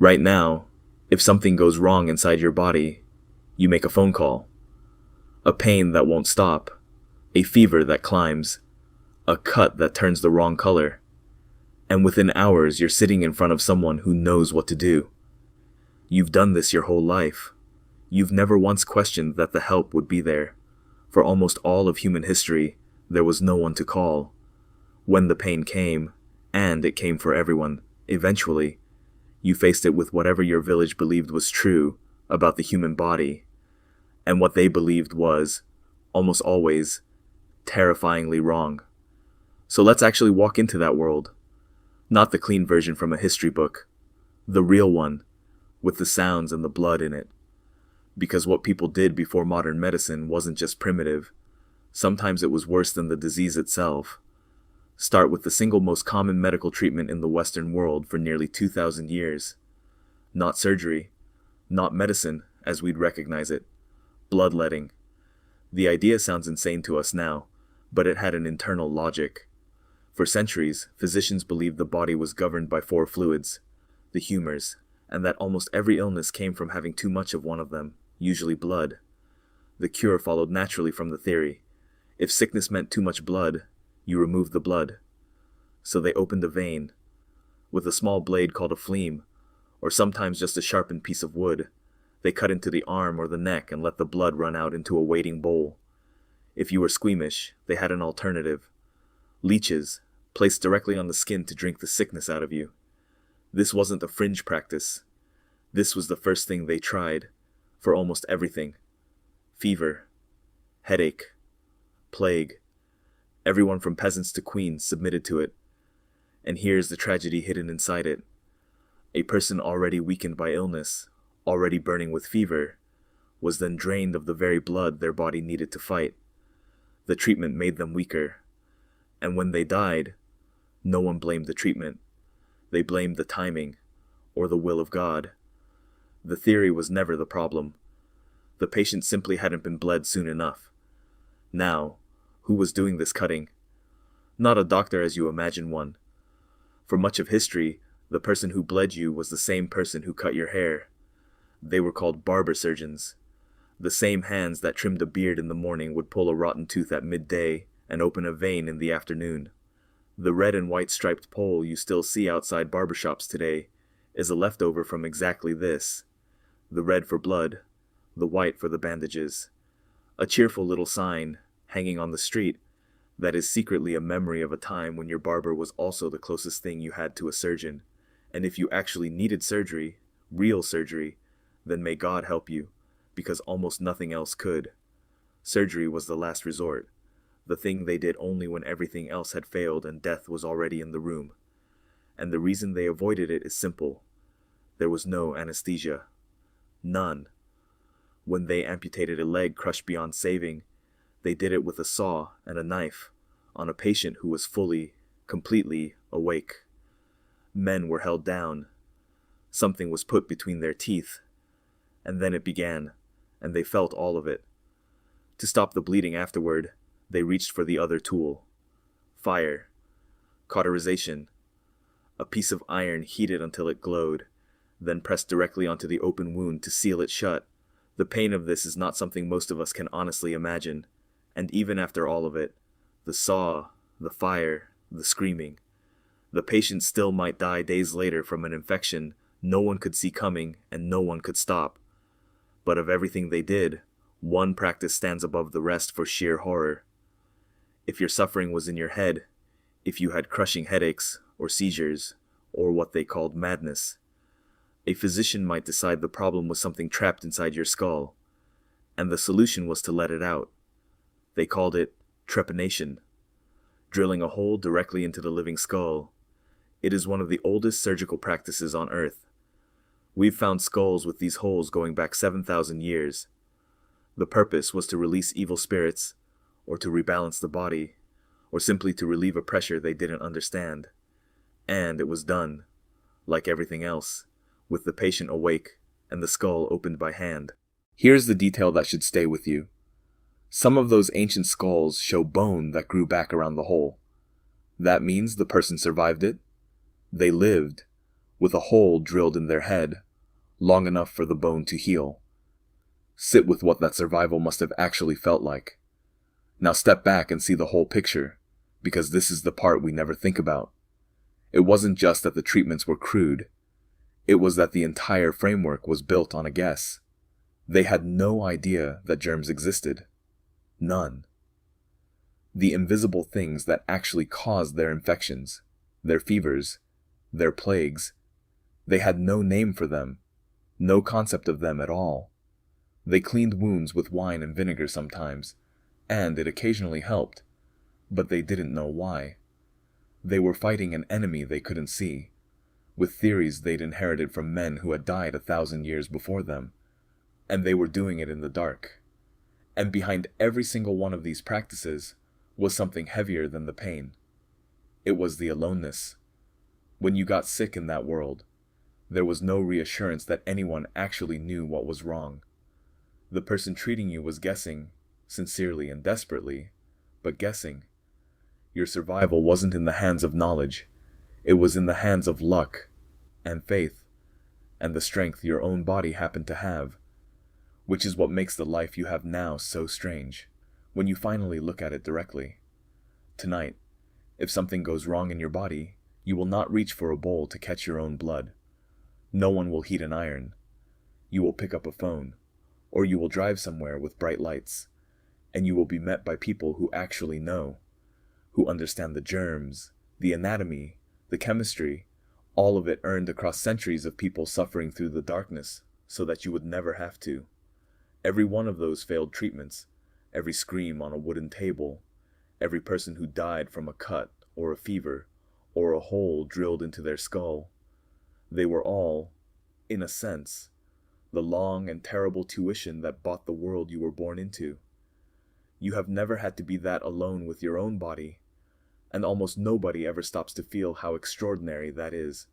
Right now, if something goes wrong inside your body, you make a phone call. A pain that won't stop, a fever that climbs, a cut that turns the wrong color. And within hours, you're sitting in front of someone who knows what to do. You've done this your whole life. You've never once questioned that the help would be there. For almost all of human history, there was no one to call. When the pain came, and it came for everyone, eventually, you faced it with whatever your village believed was true about the human body. And what they believed was, almost always, terrifyingly wrong. So let's actually walk into that world. Not the clean version from a history book. The real one, with the sounds and the blood in it. Because what people did before modern medicine wasn't just primitive. Sometimes it was worse than the disease itself. Start with the single most common medical treatment in the Western world for nearly 2,000 years. Not surgery, not medicine as we'd recognize it. Bloodletting. The idea sounds insane to us now, but it had an internal logic. For centuries, physicians believed the body was governed by four fluids, the humors, and that almost every illness came from having too much of one of them, usually blood. The cure followed naturally from the theory. If sickness meant too much blood, you removed the blood. So they opened a vein, with a small blade called a phleem, or sometimes just a sharpened piece of wood. They cut into the arm or the neck and let the blood run out into a waiting bowl. If you were squeamish, they had an alternative. Leeches, placed directly on the skin to drink the sickness out of you. This wasn't a fringe practice. This was the first thing they tried, for almost everything. Fever, headache, plague. Everyone from peasants to queens submitted to it. And here's the tragedy hidden inside it. A person already weakened by illness, already burning with fever, was then drained of the very blood their body needed to fight. The treatment made them weaker. And when they died, no one blamed the treatment. They blamed the timing, or the will of God. The theory was never the problem. The patient simply hadn't been bled soon enough. Now, who was doing this cutting? Not a doctor as you imagine one. For much of history, the person who bled you was the same person who cut your hair. They were called barber-surgeons. The same hands that trimmed a beard in the morning would pull a rotten tooth at midday and open a vein in the afternoon. The red and white striped pole you still see outside barbershops today is a leftover from exactly this. The red for blood, the white for the bandages. A cheerful little sign, hanging on the street, that is secretly a memory of a time when your barber was also the closest thing you had to a surgeon. And if you actually needed surgery, real surgery, then may God help you, because almost nothing else could. Surgery was the last resort. The thing they did only when everything else had failed and death was already in the room. And the reason they avoided it is simple. There was no anesthesia. None. When they amputated a leg crushed beyond saving, they did it with a saw and a knife on a patient who was fully, completely awake. Men were held down. Something was put between their teeth. And then it began, and they felt all of it. To stop the bleeding afterward, they reached for the other tool. Fire. Cauterization. A piece of iron heated until it glowed, then pressed directly onto the open wound to seal it shut. The pain of this is not something most of us can honestly imagine. And even after all of it, the saw, the fire, the screaming, the patient still might die days later from an infection no one could see coming and no one could stop. But of everything they did, one practice stands above the rest for sheer horror. If your suffering was in your head, if you had crushing headaches or seizures, or what they called madness, a physician might decide the problem was something trapped inside your skull, and the solution was to let it out. They called it trepanation, drilling a hole directly into the living skull. It is one of the oldest surgical practices on Earth. We've found skulls with these holes going back 7,000 years. The purpose was to release evil spirits, or to rebalance the body, or simply to relieve a pressure they didn't understand. And it was done, like everything else, with the patient awake and the skull opened by hand. Here's the detail that should stay with you. Some of those ancient skulls show bone that grew back around the hole. That means the person survived it. They lived, with a hole drilled in their head, long enough for the bone to heal. Sit with what that survival must have actually felt like. Now step back and see the whole picture, because this is the part we never think about. It wasn't just that the treatments were crude. It was that the entire framework was built on a guess. They had no idea that germs existed. None. The invisible things that actually caused their infections, their fevers, their plagues. They had no name for them, no concept of them at all. They cleaned wounds with wine and vinegar sometimes, and it occasionally helped, but they didn't know why. They were fighting an enemy they couldn't see, with theories they'd inherited from men who had died 1,000 years before them, and they were doing it in the dark. And behind every single one of these practices was something heavier than the pain. It was the aloneness. When you got sick in that world, there was no reassurance that anyone actually knew what was wrong. The person treating you was guessing, sincerely and desperately, but guessing. Your survival wasn't in the hands of knowledge. It was in the hands of luck, and faith, and the strength your own body happened to have, which is what makes the life you have now so strange, when you finally look at it directly. Tonight, if something goes wrong in your body, you will not reach for a bowl to catch your own blood. No one will heat an iron. You will pick up a phone, or you will drive somewhere with bright lights, and you will be met by people who actually know, who understand the germs, the anatomy, the chemistry, all of it earned across centuries of people suffering through the darkness so that you would never have to. Every one of those failed treatments, every scream on a wooden table, every person who died from a cut or a fever or a hole drilled into their skull, they were all, in a sense, the long and terrible tuition that bought the world you were born into. You have never had to be that alone with your own body, and almost nobody ever stops to feel how extraordinary that is.